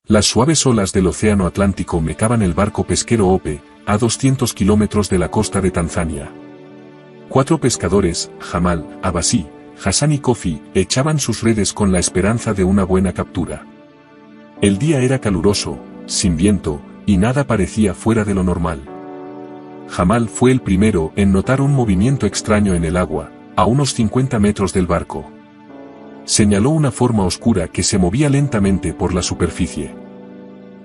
Las suaves olas del océano Atlántico mecaban el barco pesquero Ope, a 200 kilómetros de la costa de Tanzania. 4 pescadores, Jamal, Abasi, Hassan y Kofi, echaban sus redes con la esperanza de una buena captura. El día era caluroso, sin viento, y nada parecía fuera de lo normal. Jamal fue el primero en notar un movimiento extraño en el agua, a unos 50 metros del barco. Señaló una forma oscura que se movía lentamente por la superficie.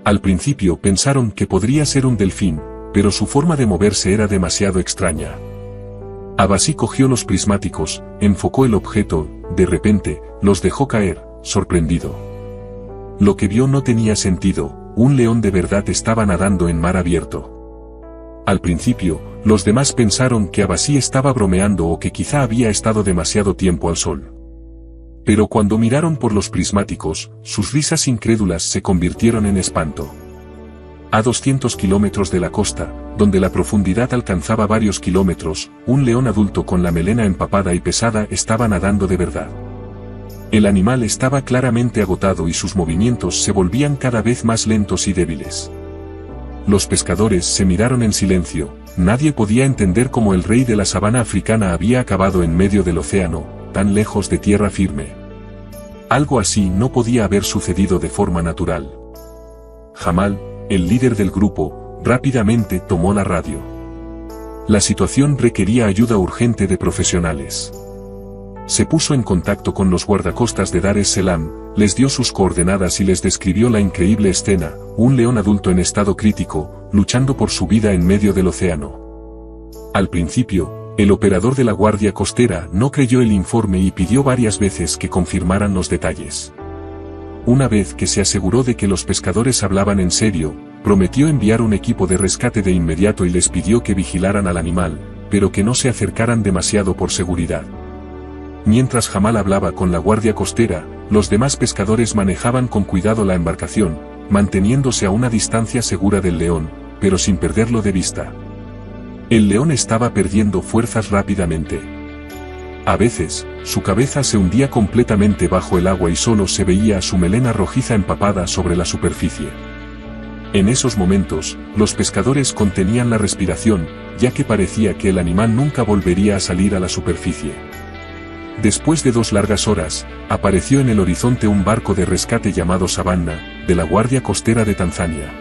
Al principio pensaron que podría ser un delfín, pero su forma de moverse era demasiado extraña. Abasi cogió los prismáticos, enfocó el objeto, de repente, los dejó caer, sorprendido. Lo que vio no tenía sentido, un león de verdad estaba nadando en mar abierto. Al principio, los demás pensaron que Abasi estaba bromeando o que quizá había estado demasiado tiempo al sol. Pero cuando miraron por los prismáticos, sus risas incrédulas se convirtieron en espanto. A 200 kilómetros de la costa, donde la profundidad alcanzaba varios kilómetros, un león adulto con la melena empapada y pesada estaba nadando de verdad. El animal estaba claramente agotado y sus movimientos se volvían cada vez más lentos y débiles. Los pescadores se miraron en silencio, nadie podía entender cómo el rey de la sabana africana había acabado en medio del océano, tan lejos de tierra firme. Algo así no podía haber sucedido de forma natural. Jamal, el líder del grupo, rápidamente tomó la radio. La situación requería ayuda urgente de profesionales. Se puso en contacto con los guardacostas de Dar es Salaam, les dio sus coordenadas y les describió la increíble escena, un león adulto en estado crítico, luchando por su vida en medio del océano. Al principio, el operador de la guardia costera no creyó el informe y pidió varias veces que confirmaran los detalles. Una vez que se aseguró de que los pescadores hablaban en serio, prometió enviar un equipo de rescate de inmediato y les pidió que vigilaran al animal, pero que no se acercaran demasiado por seguridad. Mientras Jamal hablaba con la guardia costera, los demás pescadores manejaban con cuidado la embarcación, manteniéndose a una distancia segura del león, pero sin perderlo de vista. El león estaba perdiendo fuerzas rápidamente. A veces, su cabeza se hundía completamente bajo el agua y solo se veía su melena rojiza empapada sobre la superficie. En esos momentos, los pescadores contenían la respiración, ya que parecía que el animal nunca volvería a salir a la superficie. Después de 2 largas horas, apareció en el horizonte un barco de rescate llamado Savannah, de la Guardia Costera de Tanzania.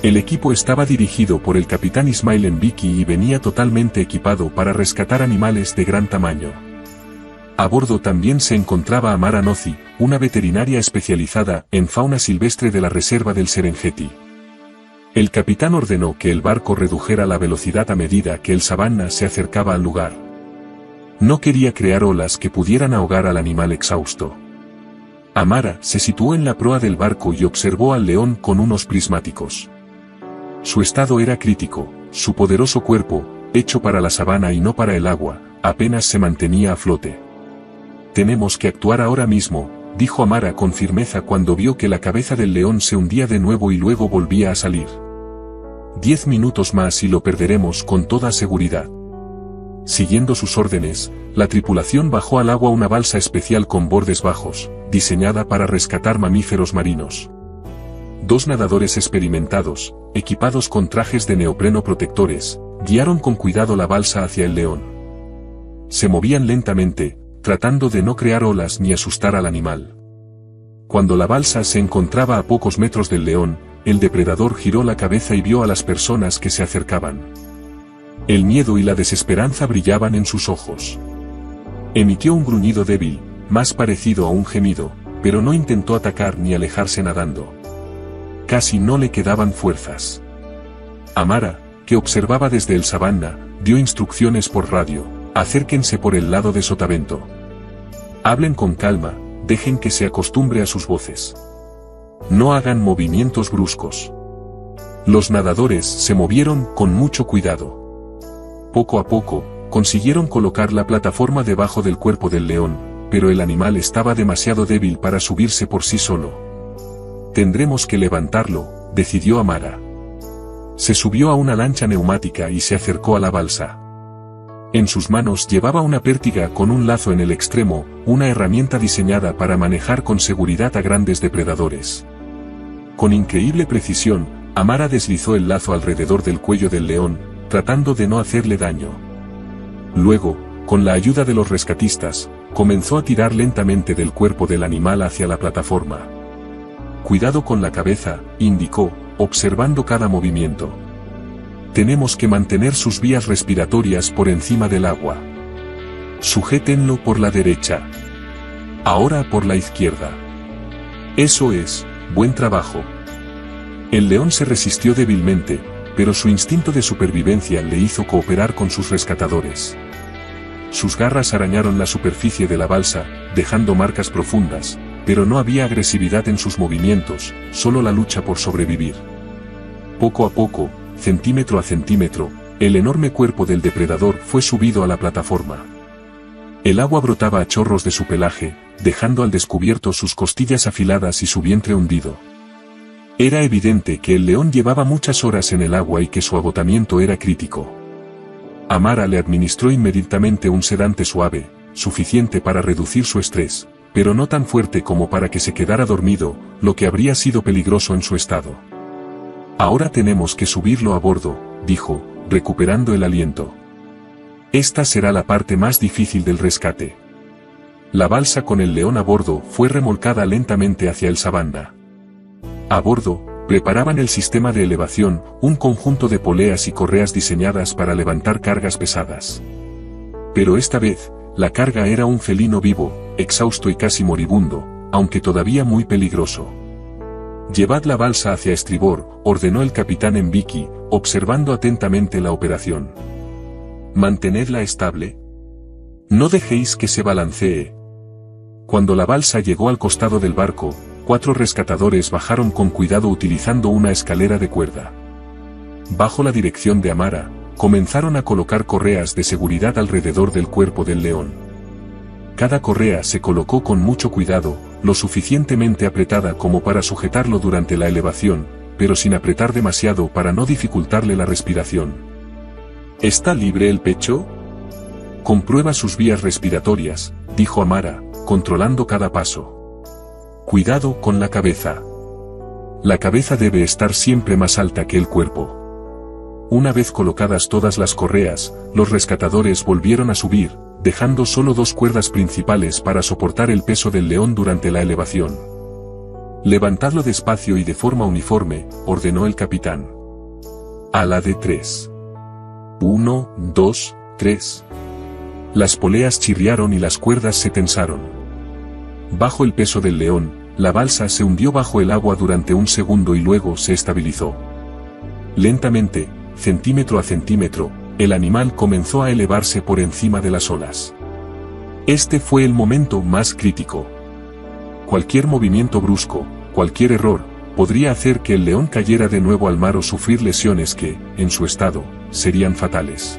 El equipo estaba dirigido por el capitán Ismail Mbiki y venía totalmente equipado para rescatar animales de gran tamaño. A bordo también se encontraba Amara Nozi, una veterinaria especializada en fauna silvestre de la reserva del Serengeti. El capitán ordenó que el barco redujera la velocidad a medida que el Savannah se acercaba al lugar. No quería crear olas que pudieran ahogar al animal exhausto. Amara se situó en la proa del barco y observó al león con unos prismáticos. Su estado era crítico, su poderoso cuerpo, hecho para la sabana y no para el agua, apenas se mantenía a flote. «Tenemos que actuar ahora mismo», dijo Amara con firmeza cuando vio que la cabeza del león se hundía de nuevo y luego volvía a salir. 10 minutos más y lo perderemos con toda seguridad. Siguiendo sus órdenes, la tripulación bajó al agua una balsa especial con bordes bajos, diseñada para rescatar mamíferos marinos. 2 nadadores experimentados, equipados con trajes de neopreno protectores, guiaron con cuidado la balsa hacia el león. Se movían lentamente, tratando de no crear olas ni asustar al animal. Cuando la balsa se encontraba a pocos metros del león, el depredador giró la cabeza y vio a las personas que se acercaban. El miedo y la desesperanza brillaban en sus ojos. Emitió un gruñido débil, más parecido a un gemido, pero no intentó atacar ni alejarse nadando. Casi no le quedaban fuerzas. Amara, que observaba desde el Savannah, dio instrucciones por radio: acérquense por el lado de sotavento. Hablen con calma, dejen que se acostumbre a sus voces. No hagan movimientos bruscos. Los nadadores se movieron con mucho cuidado. Poco a poco, consiguieron colocar la plataforma debajo del cuerpo del león, pero el animal estaba demasiado débil para subirse por sí solo. Tendremos que levantarlo, decidió Amara. Se subió a una lancha neumática y se acercó a la balsa. En sus manos llevaba una pértiga con un lazo en el extremo, una herramienta diseñada para manejar con seguridad a grandes depredadores. Con increíble precisión, Amara deslizó el lazo alrededor del cuello del león, tratando de no hacerle daño. Luego, con la ayuda de los rescatistas, comenzó a tirar lentamente del cuerpo del animal hacia la plataforma. «Cuidado con la cabeza», indicó, observando cada movimiento. «Tenemos que mantener sus vías respiratorias por encima del agua. Sujétenlo por la derecha. Ahora por la izquierda. Eso es, buen trabajo». El león se resistió débilmente, pero su instinto de supervivencia le hizo cooperar con sus rescatadores. Sus garras arañaron la superficie de la balsa, dejando marcas profundas, pero no había agresividad en sus movimientos, solo la lucha por sobrevivir. Poco a poco, centímetro a centímetro, el enorme cuerpo del depredador fue subido a la plataforma. El agua brotaba a chorros de su pelaje, dejando al descubierto sus costillas afiladas y su vientre hundido. Era evidente que el león llevaba muchas horas en el agua y que su agotamiento era crítico. Amara le administró inmediatamente un sedante suave, suficiente para reducir su estrés, pero no tan fuerte como para que se quedara dormido, lo que habría sido peligroso en su estado. «Ahora tenemos que subirlo a bordo», dijo, recuperando el aliento. «Esta será la parte más difícil del rescate». La balsa con el león a bordo fue remolcada lentamente hacia el Savannah. A bordo, preparaban el sistema de elevación, un conjunto de poleas y correas diseñadas para levantar cargas pesadas. Pero esta vez, la carga era un felino vivo, exhausto y casi moribundo, aunque todavía muy peligroso. «Llevad la balsa hacia estribor», ordenó el capitán en Vicky, observando atentamente la operación. «Mantenedla estable. No dejéis que se balancee». Cuando la balsa llegó al costado del barco, 4 rescatadores bajaron con cuidado utilizando una escalera de cuerda. Bajo la dirección de Amara, comenzaron a colocar correas de seguridad alrededor del cuerpo del león. Cada correa se colocó con mucho cuidado, lo suficientemente apretada como para sujetarlo durante la elevación, pero sin apretar demasiado para no dificultarle la respiración. «¿Está libre el pecho?» «Comprueba sus vías respiratorias», dijo Amara, controlando cada paso. «Cuidado con la cabeza. La cabeza debe estar siempre más alta que el cuerpo». Una vez colocadas todas las correas, los rescatadores volvieron a subir, dejando solo 2 cuerdas principales para soportar el peso del león durante la elevación. «Levantadlo despacio y de forma uniforme», ordenó el capitán. «A la de 3. 1, 2, 3. Las poleas chirriaron y las cuerdas se tensaron. Bajo el peso del león, la balsa se hundió bajo el agua durante un segundo y luego se estabilizó. Lentamente, centímetro a centímetro, el animal comenzó a elevarse por encima de las olas. Este fue el momento más crítico. Cualquier movimiento brusco, cualquier error, podría hacer que el león cayera de nuevo al mar o sufrir lesiones que, en su estado, serían fatales.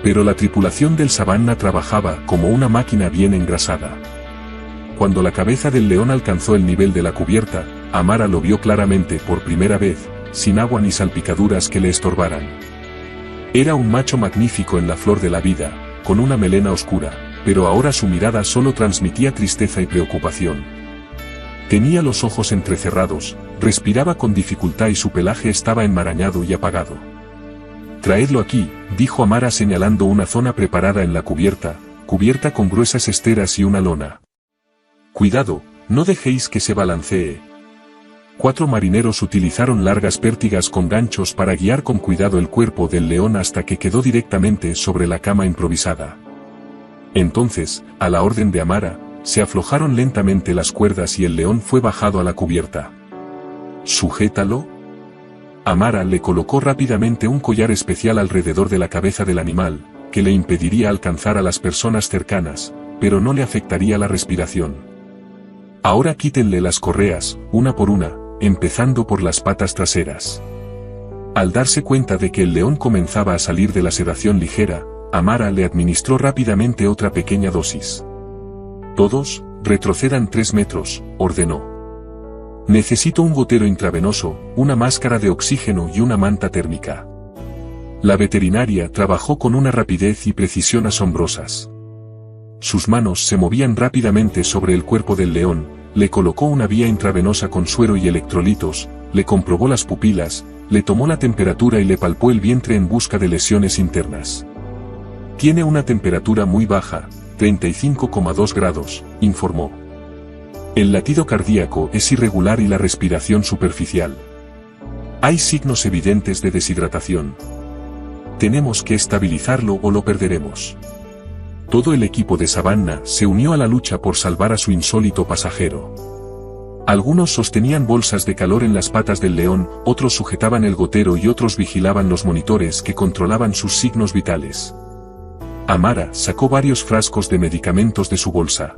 Pero la tripulación del Savannah trabajaba como una máquina bien engrasada. Cuando la cabeza del león alcanzó el nivel de la cubierta, Amara lo vio claramente por primera vez, sin agua ni salpicaduras que le estorbaran. Era un macho magnífico en la flor de la vida, con una melena oscura, pero ahora su mirada solo transmitía tristeza y preocupación. Tenía los ojos entrecerrados, respiraba con dificultad y su pelaje estaba enmarañado y apagado. «Traedlo aquí», dijo Amara señalando una zona preparada en la cubierta con gruesas esteras y una lona. «Cuidado, no dejéis que se balancee». 4 marineros utilizaron largas pértigas con ganchos para guiar con cuidado el cuerpo del león hasta que quedó directamente sobre la cama improvisada. Entonces, a la orden de Amara, se aflojaron lentamente las cuerdas y el león fue bajado a la cubierta. «¿Sujétalo?» Amara le colocó rápidamente un collar especial alrededor de la cabeza del animal, que le impediría alcanzar a las personas cercanas, pero no le afectaría la respiración. «Ahora quítenle las correas, una por una, empezando por las patas traseras». Al darse cuenta de que el león comenzaba a salir de la sedación ligera, Amara le administró rápidamente otra pequeña dosis. «Todos, retrocedan 3 metros», ordenó. «Necesito un gotero intravenoso, una máscara de oxígeno y una manta térmica». La veterinaria trabajó con una rapidez y precisión asombrosas. Sus manos se movían rápidamente sobre el cuerpo del león, le colocó una vía intravenosa con suero y electrolitos, le comprobó las pupilas, le tomó la temperatura y le palpó el vientre en busca de lesiones internas. Tiene una temperatura muy baja, 35,2 grados, informó. El latido cardíaco es irregular y la respiración superficial. Hay signos evidentes de deshidratación. Tenemos que estabilizarlo o lo perderemos. Todo el equipo de Savannah se unió a la lucha por salvar a su insólito pasajero. Algunos sostenían bolsas de calor en las patas del león, otros sujetaban el gotero y otros vigilaban los monitores que controlaban sus signos vitales. Amara sacó varios frascos de medicamentos de su bolsa.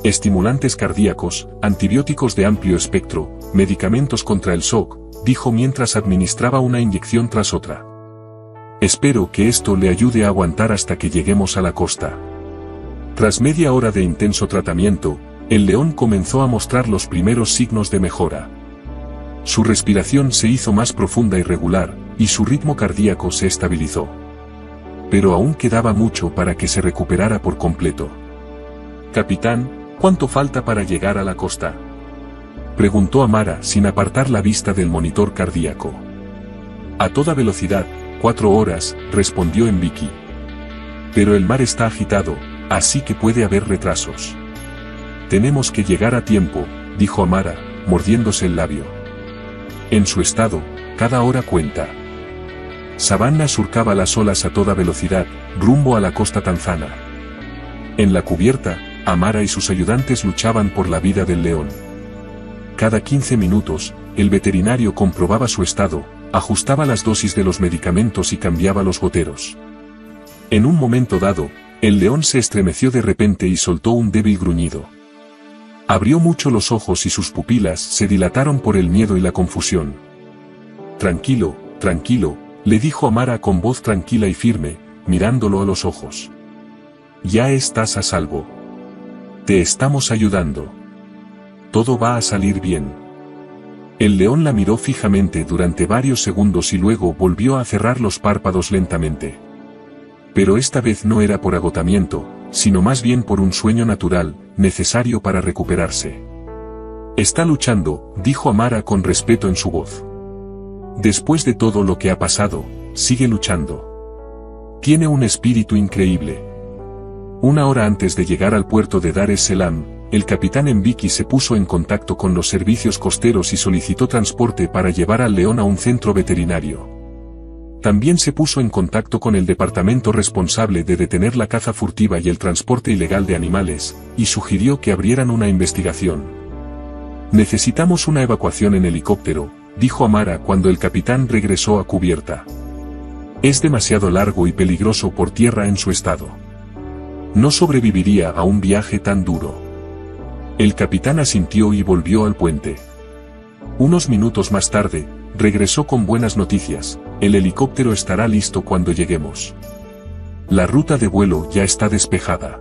Estimulantes cardíacos, antibióticos de amplio espectro, medicamentos contra el shock, dijo mientras administraba una inyección tras otra. Espero que esto le ayude a aguantar hasta que lleguemos a la costa. Tras media hora de intenso tratamiento, el león comenzó a mostrar los primeros signos de mejora. Su respiración se hizo más profunda y regular, y su ritmo cardíaco se estabilizó. Pero aún quedaba mucho para que se recuperara por completo. «Capitán, ¿cuánto falta para llegar a la costa?», preguntó Amara sin apartar la vista del monitor cardíaco. «A toda velocidad, 4 horas», respondió Envicky. «Pero el mar está agitado, así que puede haber retrasos». «Tenemos que llegar a tiempo», dijo Amara, mordiéndose el labio. En su estado, cada hora cuenta. Savannah surcaba las olas a toda velocidad, rumbo a la costa tanzana. En la cubierta, Amara y sus ayudantes luchaban por la vida del león. Cada 15 minutos, el veterinario comprobaba su estado, ajustaba las dosis de los medicamentos y cambiaba los goteros. En un momento dado, el león se estremeció de repente y soltó un débil gruñido. Abrió mucho los ojos y sus pupilas se dilataron por el miedo y la confusión. «Tranquilo, tranquilo», le dijo Amara con voz tranquila y firme, mirándolo a los ojos. «Ya estás a salvo. Te estamos ayudando. Todo va a salir bien». El león la miró fijamente durante varios segundos y luego volvió a cerrar los párpados lentamente. Pero esta vez no era por agotamiento, sino más bien por un sueño natural, necesario para recuperarse. «Está luchando», dijo Amara con respeto en su voz. «Después de todo lo que ha pasado, sigue luchando. Tiene un espíritu increíble». Una hora antes de llegar al puerto de Dar es Salaam, el capitán Envicky se puso en contacto con los servicios costeros y solicitó transporte para llevar al león a un centro veterinario. También se puso en contacto con el departamento responsable de detener la caza furtiva y el transporte ilegal de animales, y sugirió que abrieran una investigación. «Necesitamos una evacuación en helicóptero», dijo Amara cuando el capitán regresó a cubierta. «Es demasiado largo y peligroso por tierra en su estado. No sobreviviría a un viaje tan duro». El capitán asintió y volvió al puente. Unos minutos más tarde, regresó con buenas noticias: el helicóptero estará listo cuando lleguemos. La ruta de vuelo ya está despejada.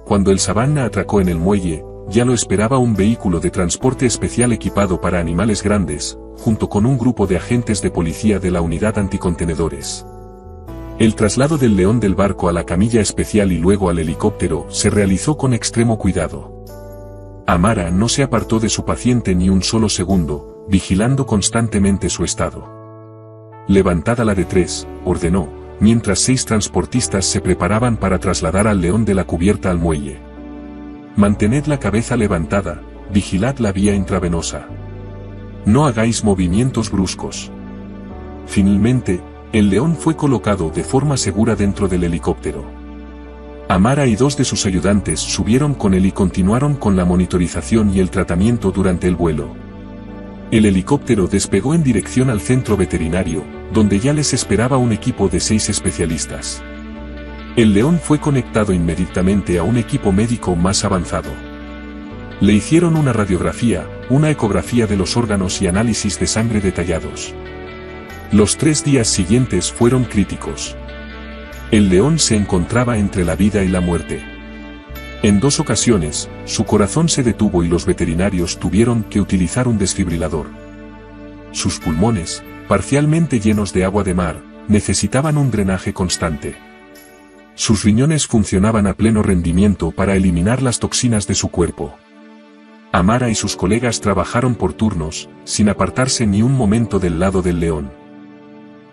Cuando el Savannah atracó en el muelle, ya lo esperaba un vehículo de transporte especial equipado para animales grandes, junto con un grupo de agentes de policía de la unidad anticontenedores. El traslado del león del barco a la camilla especial y luego al helicóptero se realizó con extremo cuidado. Amara no se apartó de su paciente ni un solo segundo, vigilando constantemente su estado. «Levantad a la de 3», ordenó, mientras 6 transportistas se preparaban para trasladar al león de la cubierta al muelle. «Mantened la cabeza levantada, vigilad la vía intravenosa. No hagáis movimientos bruscos». Finalmente, el león fue colocado de forma segura dentro del helicóptero. Amara y 2 de sus ayudantes subieron con él y continuaron con la monitorización y el tratamiento durante el vuelo. El helicóptero despegó en dirección al centro veterinario, donde ya les esperaba un equipo de 6 especialistas. El león fue conectado inmediatamente a un equipo médico más avanzado. Le hicieron una radiografía, una ecografía de los órganos y análisis de sangre detallados. Los 3 días siguientes fueron críticos. El león se encontraba entre la vida y la muerte. En 2 ocasiones, su corazón se detuvo y los veterinarios tuvieron que utilizar un desfibrilador. Sus pulmones, parcialmente llenos de agua de mar, necesitaban un drenaje constante. Sus riñones funcionaban a pleno rendimiento para eliminar las toxinas de su cuerpo. Amara y sus colegas trabajaron por turnos, sin apartarse ni un momento del lado del león.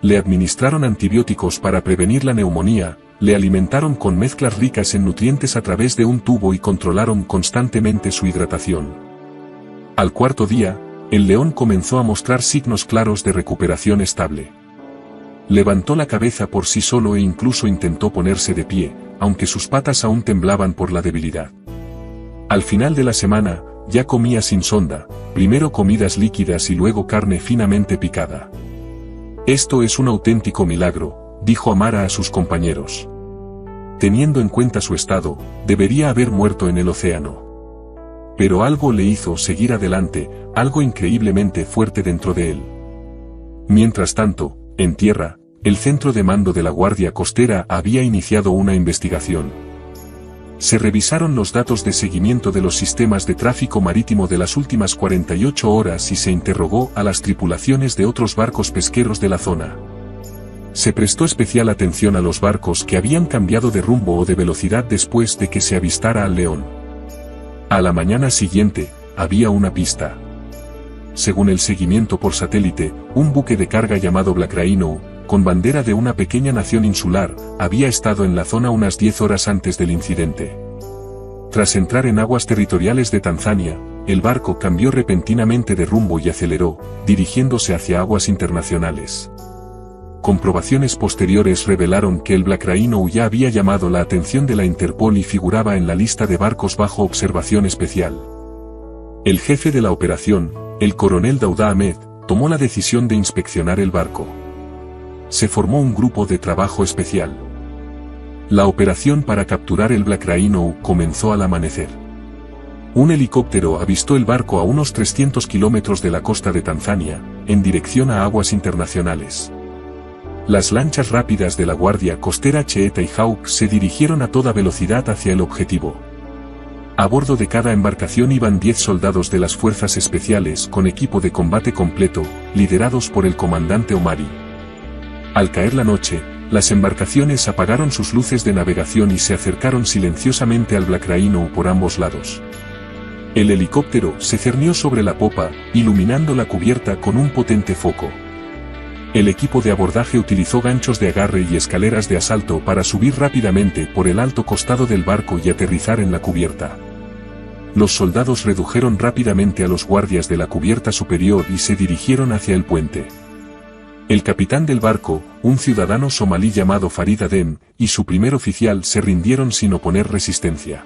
Le administraron antibióticos para prevenir la neumonía, le alimentaron con mezclas ricas en nutrientes a través de un tubo y controlaron constantemente su hidratación. Al cuarto día, el león comenzó a mostrar signos claros de recuperación estable. Levantó la cabeza por sí solo e incluso intentó ponerse de pie, aunque sus patas aún temblaban por la debilidad. Al final de la semana, ya comía sin sonda, primero comidas líquidas y luego carne finamente picada. «Esto es un auténtico milagro», dijo Amara a sus compañeros. Teniendo en cuenta su estado, debería haber muerto en el océano. Pero algo le hizo seguir adelante, algo increíblemente fuerte dentro de él. Mientras tanto, en tierra, el centro de mando de la Guardia Costera había iniciado una investigación. Se revisaron los datos de seguimiento de los sistemas de tráfico marítimo de las últimas 48 horas y se interrogó a las tripulaciones de otros barcos pesqueros de la zona. Se prestó especial atención a los barcos que habían cambiado de rumbo o de velocidad después de que se avistara al león. A la mañana siguiente, había una pista. Según el seguimiento por satélite, un buque de carga llamado Black Rhino, con bandera de una pequeña nación insular, había estado en la zona unas 10 horas antes del incidente. Tras entrar en aguas territoriales de Tanzania, el barco cambió repentinamente de rumbo y aceleró, dirigiéndose hacia aguas internacionales. Comprobaciones posteriores revelaron que el Black Rhino ya había llamado la atención de la Interpol y figuraba en la lista de barcos bajo observación especial. El jefe de la operación, el coronel Dauda Ahmed, tomó la decisión de inspeccionar el barco. Se formó un grupo de trabajo especial. La operación para capturar el Black Rhino comenzó al amanecer. Un helicóptero avistó el barco a unos 300 kilómetros de la costa de Tanzania, en dirección a aguas internacionales. Las lanchas rápidas de la Guardia Costera Cheetah y Hawk se dirigieron a toda velocidad hacia el objetivo. A bordo de cada embarcación iban 10 soldados de las fuerzas especiales con equipo de combate completo, liderados por el comandante Omari. Al caer la noche, las embarcaciones apagaron sus luces de navegación y se acercaron silenciosamente al Black Rhino por ambos lados. El helicóptero se cernió sobre la popa, iluminando la cubierta con un potente foco. El equipo de abordaje utilizó ganchos de agarre y escaleras de asalto para subir rápidamente por el alto costado del barco y aterrizar en la cubierta. Los soldados redujeron rápidamente a los guardias de la cubierta superior y se dirigieron hacia el puente. El capitán del barco, un ciudadano somalí llamado Farid Adem, y su primer oficial se rindieron sin oponer resistencia.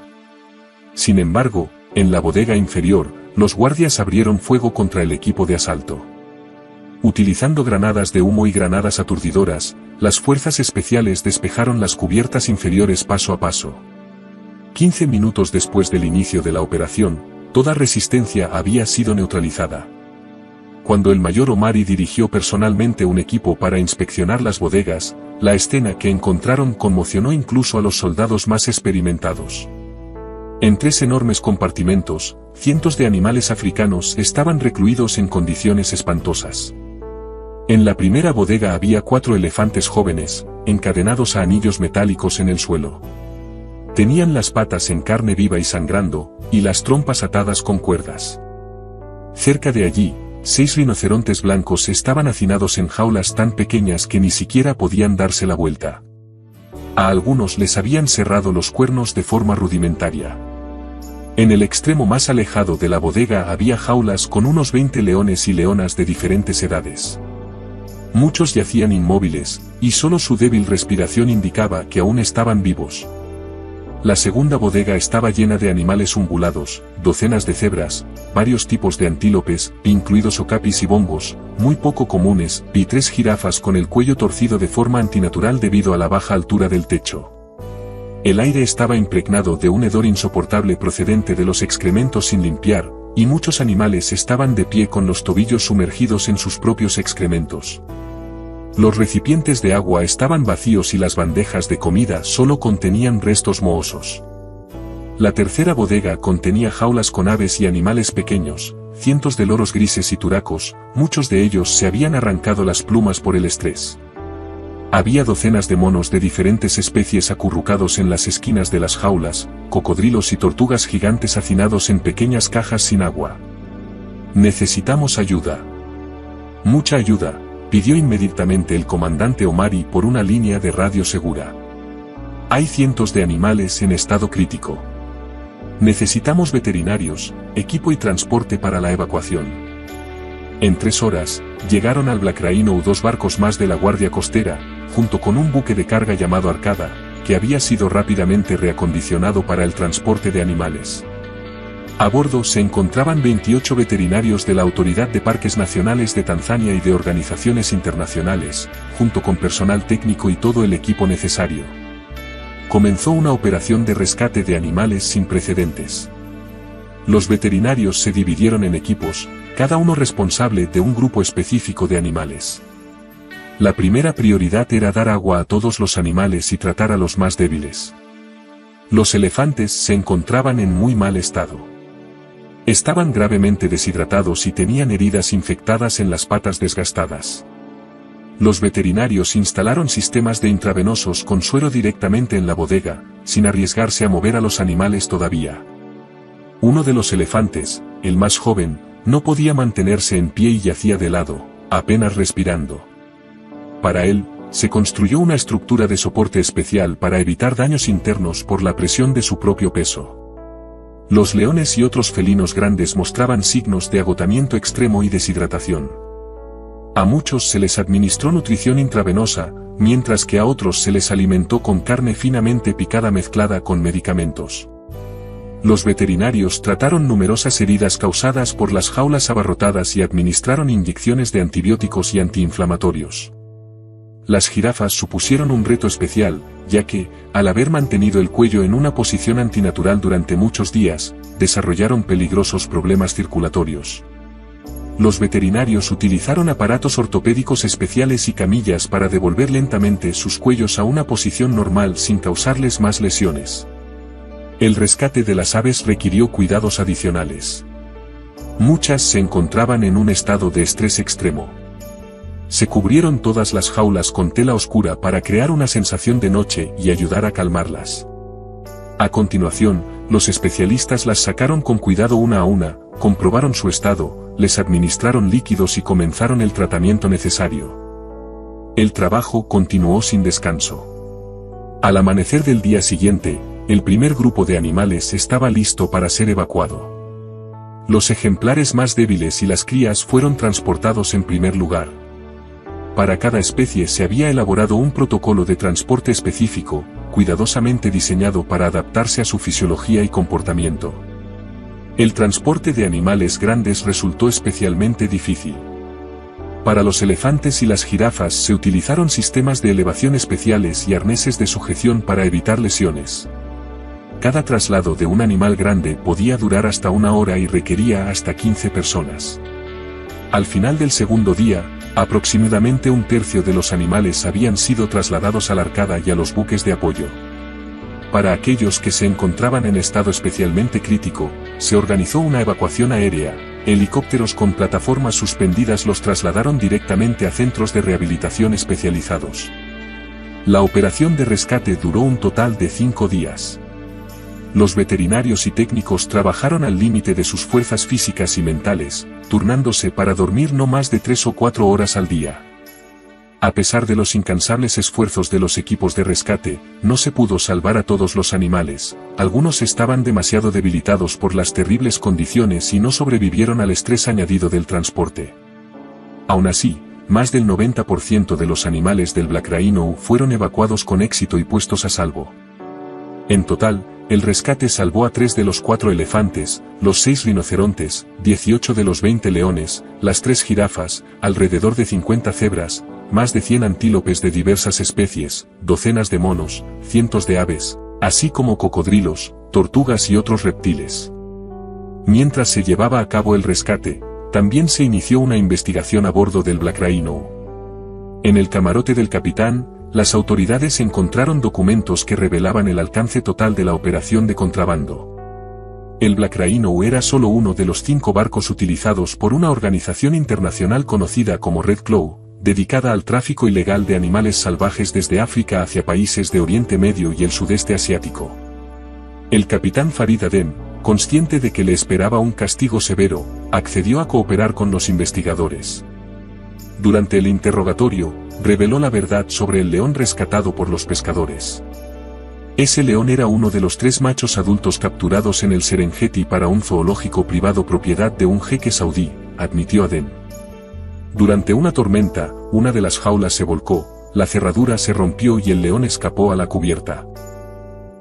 Sin embargo, en la bodega inferior, los guardias abrieron fuego contra el equipo de asalto. Utilizando granadas de humo y granadas aturdidoras, las fuerzas especiales despejaron las cubiertas inferiores paso a paso. 15 minutos después del inicio de la operación, toda resistencia había sido neutralizada. Cuando el mayor Omari dirigió personalmente un equipo para inspeccionar las bodegas, la escena que encontraron conmocionó incluso a los soldados más experimentados. En 3 enormes compartimentos, cientos de animales africanos estaban recluidos en condiciones espantosas. En la primera bodega había 4 elefantes jóvenes, encadenados a anillos metálicos en el suelo. Tenían las patas en carne viva y sangrando, y las trompas atadas con cuerdas. Cerca de allí, 6 rinocerontes blancos estaban hacinados en jaulas tan pequeñas que ni siquiera podían darse la vuelta. A algunos les habían cerrado los cuernos de forma rudimentaria. En el extremo más alejado de la bodega había jaulas con unos 20 leones y leonas de diferentes edades. Muchos yacían inmóviles, y solo su débil respiración indicaba que aún estaban vivos. La segunda bodega estaba llena de animales ungulados, docenas de cebras, varios tipos de antílopes, incluidos okapis y bombos, muy poco comunes, y 3 jirafas con el cuello torcido de forma antinatural debido a la baja altura del techo. El aire estaba impregnado de un hedor insoportable procedente de los excrementos sin limpiar, y muchos animales estaban de pie con los tobillos sumergidos en sus propios excrementos. Los recipientes de agua estaban vacíos y las bandejas de comida solo contenían restos mohosos. La tercera bodega contenía jaulas con aves y animales pequeños, cientos de loros grises y turacos, muchos de ellos se habían arrancado las plumas por el estrés. Había docenas de monos de diferentes especies acurrucados en las esquinas de las jaulas, cocodrilos y tortugas gigantes hacinados en pequeñas cajas sin agua. «Necesitamos ayuda». «Mucha ayuda», pidió inmediatamente el comandante Omari por una línea de radio segura. «Hay cientos de animales en estado crítico. Necesitamos veterinarios, equipo y transporte para la evacuación». En 3 horas, llegaron al Black Rhino 2 barcos más de la Guardia Costera, junto con un buque de carga llamado Arcada, que había sido rápidamente reacondicionado para el transporte de animales. A bordo se encontraban 28 veterinarios de la Autoridad de Parques Nacionales de Tanzania y de organizaciones internacionales, junto con personal técnico y todo el equipo necesario. Comenzó una operación de rescate de animales sin precedentes. Los veterinarios se dividieron en equipos, cada uno responsable de un grupo específico de animales. La primera prioridad era dar agua a todos los animales y tratar a los más débiles. Los elefantes se encontraban en muy mal estado. Estaban gravemente deshidratados y tenían heridas infectadas en las patas desgastadas. Los veterinarios instalaron sistemas de intravenosos con suero directamente en la bodega, sin arriesgarse a mover a los animales todavía. Uno de los elefantes, el más joven, no podía mantenerse en pie y yacía de lado, apenas respirando. Para él, se construyó una estructura de soporte especial para evitar daños internos por la presión de su propio peso. Los leones y otros felinos grandes mostraban signos de agotamiento extremo y deshidratación. A muchos se les administró nutrición intravenosa, mientras que a otros se les alimentó con carne finamente picada mezclada con medicamentos. Los veterinarios trataron numerosas heridas causadas por las jaulas abarrotadas y administraron inyecciones de antibióticos y antiinflamatorios. Las jirafas supusieron un reto especial, ya que, al haber mantenido el cuello en una posición antinatural durante muchos días, desarrollaron peligrosos problemas circulatorios. Los veterinarios utilizaron aparatos ortopédicos especiales y camillas para devolver lentamente sus cuellos a una posición normal sin causarles más lesiones. El rescate de las aves requirió cuidados adicionales. Muchas se encontraban en un estado de estrés extremo. Se cubrieron todas las jaulas con tela oscura para crear una sensación de noche y ayudar a calmarlas. A continuación, los especialistas las sacaron con cuidado una a una, comprobaron su estado, les administraron líquidos y comenzaron el tratamiento necesario. El trabajo continuó sin descanso. Al amanecer del día siguiente, el primer grupo de animales estaba listo para ser evacuado. Los ejemplares más débiles y las crías fueron transportados en primer lugar. Para cada especie se había elaborado un protocolo de transporte específico, cuidadosamente diseñado para adaptarse a su fisiología y comportamiento. El transporte de animales grandes resultó especialmente difícil. Para los elefantes y las jirafas se utilizaron sistemas de elevación especiales y arneses de sujeción para evitar lesiones. Cada traslado de un animal grande podía durar hasta 1 hora y requería hasta 15 personas. Al final del segundo día, aproximadamente 1/3 de los animales habían sido trasladados a la Arcada y a los buques de apoyo. Para aquellos que se encontraban en estado especialmente crítico, se organizó una evacuación aérea. Helicópteros con plataformas suspendidas los trasladaron directamente a centros de rehabilitación especializados. La operación de rescate duró un total de 5 días. Los veterinarios y técnicos trabajaron al límite de sus fuerzas físicas y mentales, turnándose para dormir no más de 3 o 4 horas al día. A pesar de los incansables esfuerzos de los equipos de rescate, no se pudo salvar a todos los animales, algunos estaban demasiado debilitados por las terribles condiciones y no sobrevivieron al estrés añadido del transporte. Aún así, más del 90% de los animales del Black Rhino fueron evacuados con éxito y puestos a salvo. En total, el rescate salvó a 3 de los 4 elefantes, los 6 rinocerontes, 18 de los 20 leones, las 3 jirafas, alrededor de 50 cebras, más de 100 antílopes de diversas especies, docenas de monos, cientos de aves, así como cocodrilos, tortugas y otros reptiles. Mientras se llevaba a cabo el rescate, también se inició una investigación a bordo del Black Rhino. En el camarote del capitán, las autoridades encontraron documentos que revelaban el alcance total de la operación de contrabando. El Black Rhino era solo uno de los 5 barcos utilizados por una organización internacional conocida como Red Claw, dedicada al tráfico ilegal de animales salvajes desde África hacia países de Oriente Medio y el sudeste asiático. El capitán Farid Adem, consciente de que le esperaba un castigo severo, accedió a cooperar con los investigadores. Durante el interrogatorio, reveló la verdad sobre el león rescatado por los pescadores. Ese león era uno de los 3 machos adultos capturados en el Serengeti para un zoológico privado propiedad de un jeque saudí, admitió Adem. Durante una tormenta, una de las jaulas se volcó, la cerradura se rompió y el león escapó a la cubierta.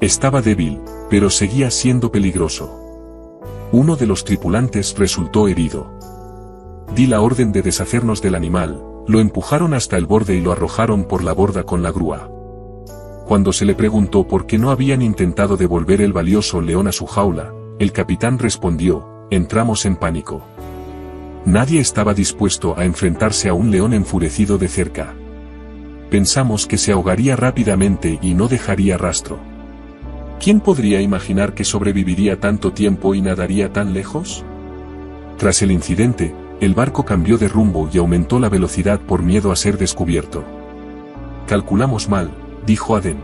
Estaba débil, pero seguía siendo peligroso. Uno de los tripulantes resultó herido. Di la orden de deshacernos del animal, lo empujaron hasta el borde y lo arrojaron por la borda con la grúa. Cuando se le preguntó por qué no habían intentado devolver el valioso león a su jaula, el capitán respondió: entramos en pánico. Nadie estaba dispuesto a enfrentarse a un león enfurecido de cerca. Pensamos que se ahogaría rápidamente y no dejaría rastro. ¿Quién podría imaginar que sobreviviría tanto tiempo y nadaría tan lejos? Tras el incidente, el barco cambió de rumbo y aumentó la velocidad por miedo a ser descubierto. Calculamos mal, dijo Adem.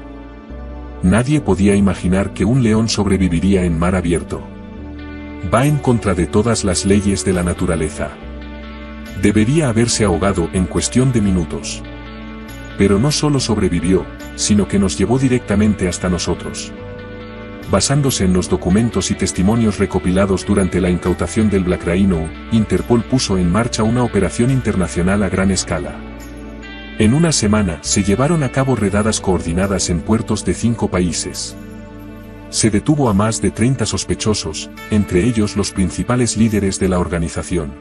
Nadie podía imaginar que un león sobreviviría en mar abierto. Va en contra de todas las leyes de la naturaleza. Debería haberse ahogado en cuestión de minutos. Pero no solo sobrevivió, sino que nos llevó directamente hasta nosotros. Basándose en los documentos y testimonios recopilados durante la incautación del Black Rhino, Interpol puso en marcha una operación internacional a gran escala. En una semana se llevaron a cabo redadas coordinadas en puertos de 5 países. Se detuvo a más de 30 sospechosos, entre ellos los principales líderes de la organización.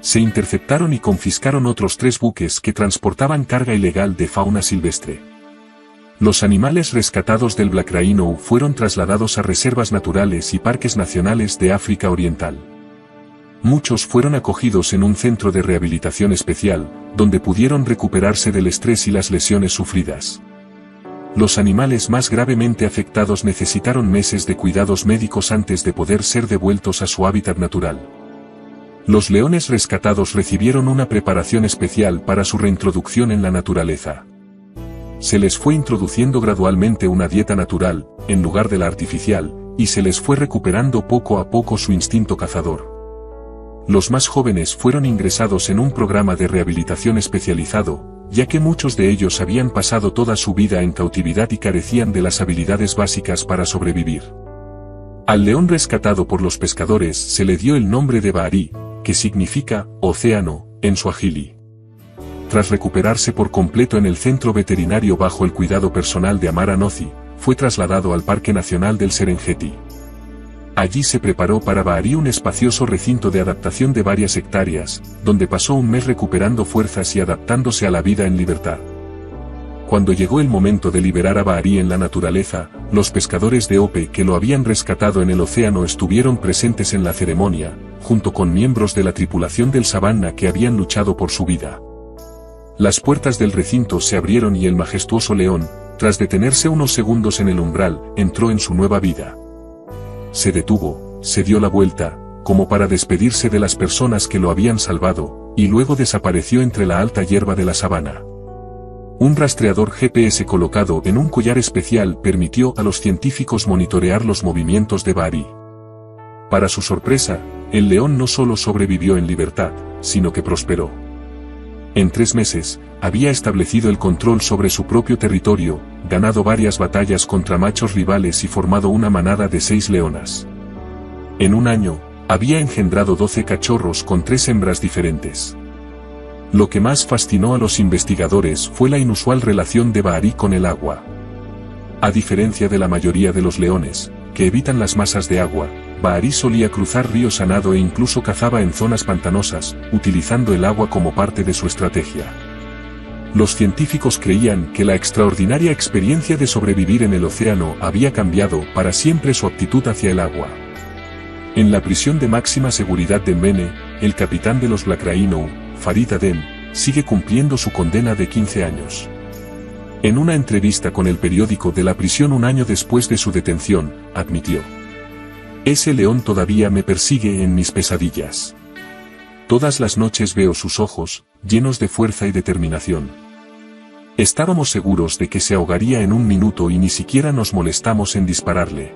Se interceptaron y confiscaron otros 3 buques que transportaban carga ilegal de fauna silvestre. Los animales rescatados del Black Rhino fueron trasladados a reservas naturales y parques nacionales de África Oriental. Muchos fueron acogidos en un centro de rehabilitación especial, donde pudieron recuperarse del estrés y las lesiones sufridas. Los animales más gravemente afectados necesitaron meses de cuidados médicos antes de poder ser devueltos a su hábitat natural. Los leones rescatados recibieron una preparación especial para su reintroducción en la naturaleza. Se les fue introduciendo gradualmente una dieta natural, en lugar de la artificial, y se les fue recuperando poco a poco su instinto cazador. Los más jóvenes fueron ingresados en un programa de rehabilitación especializado, ya que muchos de ellos habían pasado toda su vida en cautividad y carecían de las habilidades básicas para sobrevivir. Al león rescatado por los pescadores se le dio el nombre de Bahari, que significa océano, en suajili. Tras recuperarse por completo en el centro veterinario bajo el cuidado personal de Amara Nozi, fue trasladado al Parque Nacional del Serengeti. Allí se preparó para Bahari un espacioso recinto de adaptación de varias hectáreas, donde pasó un mes recuperando fuerzas y adaptándose a la vida en libertad. Cuando llegó el momento de liberar a Bahari en la naturaleza, los pescadores de Ope que lo habían rescatado en el océano estuvieron presentes en la ceremonia, junto con miembros de la tripulación del Savannah que habían luchado por su vida. Las puertas del recinto se abrieron y el majestuoso león, tras detenerse unos segundos en el umbral, entró en su nueva vida. Se detuvo, se dio la vuelta, como para despedirse de las personas que lo habían salvado, y luego desapareció entre la alta hierba de la sabana. Un rastreador GPS colocado en un collar especial permitió a los científicos monitorear los movimientos de Bahari. Para su sorpresa, el león no solo sobrevivió en libertad, sino que prosperó. En 3 meses, había establecido el control sobre su propio territorio, ganado varias batallas contra machos rivales y formado una manada de 6 leonas. En un año, había engendrado 12 cachorros con 3 hembras diferentes. Lo que más fascinó a los investigadores fue la inusual relación de Bahari con el agua. A diferencia de la mayoría de los leones, que evitan las masas de agua, Bahari solía cruzar ríos a nado e incluso cazaba en zonas pantanosas, utilizando el agua como parte de su estrategia. Los científicos creían que la extraordinaria experiencia de sobrevivir en el océano había cambiado para siempre su aptitud hacia el agua. En la prisión de máxima seguridad de Mbene, el capitán de los Black Rhino, Farid Adem, sigue cumpliendo su condena de 15 años. En una entrevista con el periódico de la prisión un año después de su detención, admitió: "Ese león todavía me persigue en mis pesadillas. Todas las noches veo sus ojos, llenos de fuerza y determinación. Estábamos seguros de que se ahogaría en un minuto y ni siquiera nos molestamos en dispararle.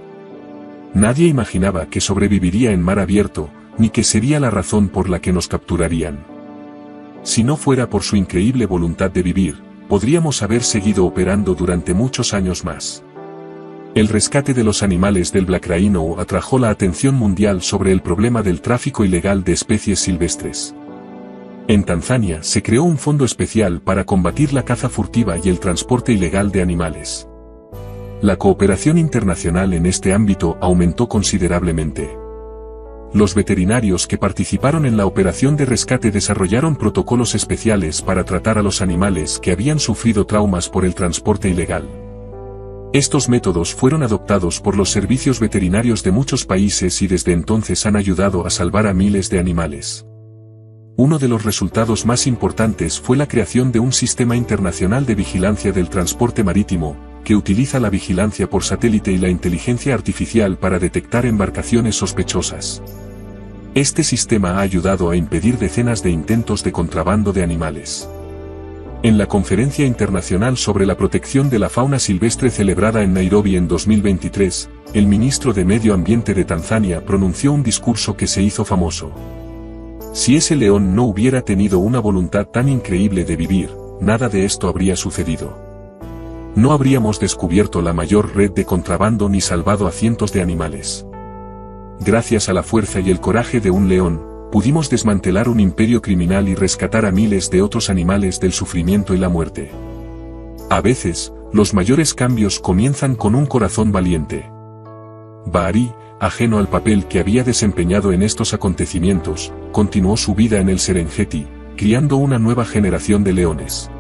Nadie imaginaba que sobreviviría en mar abierto, ni que sería la razón por la que nos capturarían. Si no fuera por su increíble voluntad de vivir, podríamos haber seguido operando durante muchos años más. El rescate de los animales del Black Rhino atrajo la atención mundial sobre el problema del tráfico ilegal de especies silvestres. En Tanzania se creó un fondo especial para combatir la caza furtiva y el transporte ilegal de animales. La cooperación internacional en este ámbito aumentó considerablemente. Los veterinarios que participaron en la operación de rescate desarrollaron protocolos especiales para tratar a los animales que habían sufrido traumas por el transporte ilegal. Estos métodos fueron adoptados por los servicios veterinarios de muchos países y desde entonces han ayudado a salvar a miles de animales. Uno de los resultados más importantes fue la creación de un sistema internacional de vigilancia del transporte marítimo, que utiliza la vigilancia por satélite y la inteligencia artificial para detectar embarcaciones sospechosas. Este sistema ha ayudado a impedir decenas de intentos de contrabando de animales. En la Conferencia Internacional sobre la Protección de la Fauna Silvestre celebrada en Nairobi en 2023, el ministro de Medio Ambiente de Tanzania pronunció un discurso que se hizo famoso. Si ese león no hubiera tenido una voluntad tan increíble de vivir, nada de esto habría sucedido. No habríamos descubierto la mayor red de contrabando ni salvado a cientos de animales. Gracias a la fuerza y el coraje de un león, pudimos desmantelar un imperio criminal y rescatar a miles de otros animales del sufrimiento y la muerte. A veces, los mayores cambios comienzan con un corazón valiente. Bahari, ajeno al papel que había desempeñado en estos acontecimientos, continuó su vida en el Serengeti, criando una nueva generación de leones.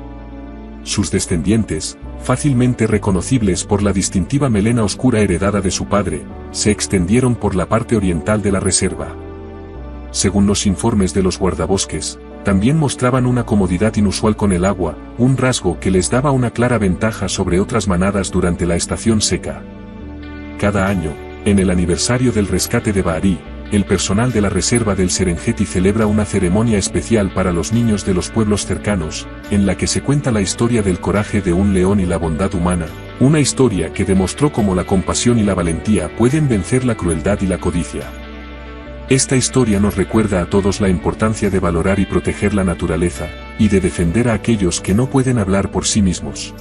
Sus descendientes, fácilmente reconocibles por la distintiva melena oscura heredada de su padre, se extendieron por la parte oriental de la reserva. Según los informes de los guardabosques, también mostraban una comodidad inusual con el agua, un rasgo que les daba una clara ventaja sobre otras manadas durante la estación seca. Cada año, en el aniversario del rescate de Bahari, el personal de la reserva del Serengeti celebra una ceremonia especial para los niños de los pueblos cercanos, en la que se cuenta la historia del coraje de un león y la bondad humana, una historia que demostró cómo la compasión y la valentía pueden vencer la crueldad y la codicia. Esta historia nos recuerda a todos la importancia de valorar y proteger la naturaleza, y de defender a aquellos que no pueden hablar por sí mismos.